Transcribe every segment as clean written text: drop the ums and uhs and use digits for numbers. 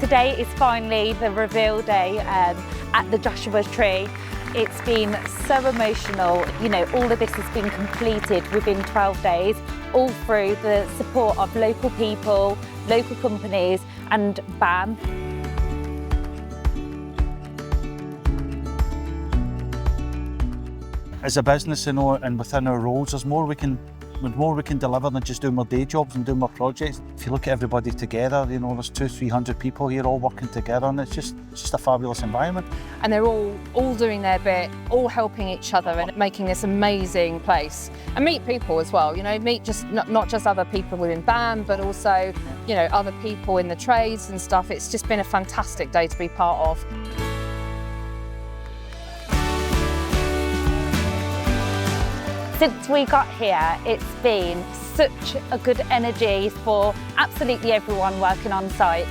Today is finally the reveal day at the Joshua tree. It's been so emotional. You know, all of this has been completed within 12 days, all through the support of local people, local companies and BAM. As a business, you know, and within our roles, there's more we can deliver than just doing more day jobs and doing more projects. If you look at everybody together, you know, there's 200-300 people here all working together, and it's just a fabulous environment. And they're all doing their bit, all helping each other and making this amazing place. And meet people as well, you know, meet just not just other people within BAM, but also, you know, other people in the trades and stuff. It's just been a fantastic day to be part of. Since we got here, it's been such a good energy for absolutely everyone working on site.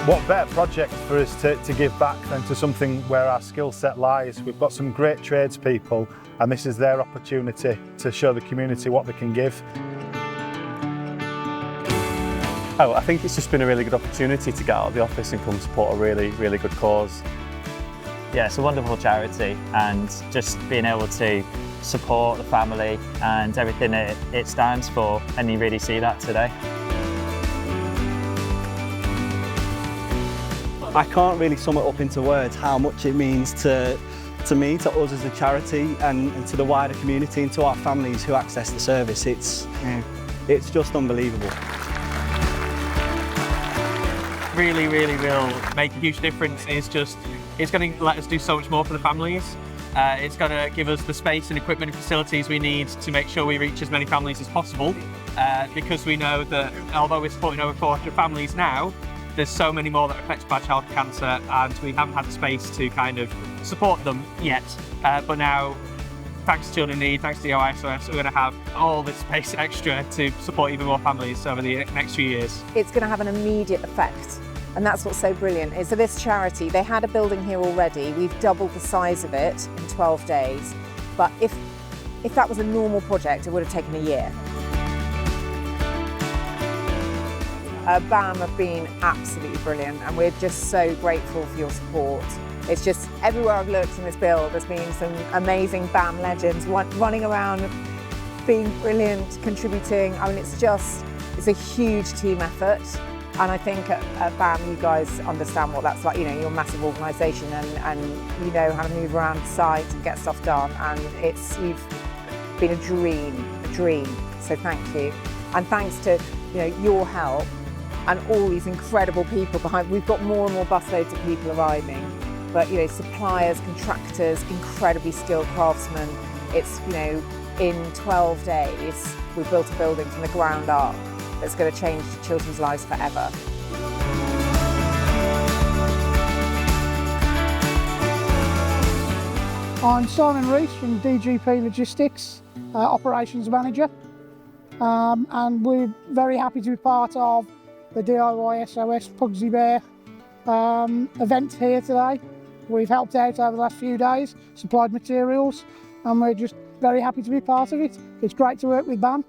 What better project for us to give back than to something where our skill set lies. We've got some great tradespeople, and this is their opportunity to show the community what they can give. Oh, I think it's just been a really good opportunity to get out of the office and come support a really, really good cause. Yeah, it's a wonderful charity, and just being able to support the family and everything it stands for, and you really see that today. I can't really sum it up into words how much it means to me, to us as a charity, and to the wider community and to our families who access the service. It's just unbelievable. Really will make a huge difference. It's going to let us do so much more for the families. It's going to give us the space and equipment and facilities we need to make sure we reach as many families as possible, because we know that although we're supporting over 400 families now, there's so many more that are affected by childhood cancer, and we haven't had the space to kind of support them yet. But now, thanks to Children in Need, thanks to DIY SOS, we're going to have all this space extra to support even more families over the next few years. It's going to have an immediate effect. And that's what's so brilliant is for this charity, they had a building here already. We've doubled the size of it in 12 days. But if that was a normal project, it would have taken a year. BAM have been absolutely brilliant, and we're just so grateful for your support. It's just everywhere I've looked in this build, there's been some amazing BAM legends running around, being brilliant, contributing. I mean, it's a huge team effort. And I think at BAM, you guys understand what that's like. You know, you're a massive organisation, and you know how to move around the site and get stuff done. And you've been a dream. So thank you. And thanks to, you know, your help and all these incredible people behind. We've got more and more busloads of people arriving. But, you know, suppliers, contractors, incredibly skilled craftsmen. It's, you know, in 12 days, we've built a building from the ground up that's going to change children's lives forever. I'm Simon Rees from DGP Logistics, Operations Manager, and we're very happy to be part of the DIY SOS Pugsy Bear event here today. We've helped out over the last few days, supplied materials, and we're just very happy to be part of it. It's great to work with BAM.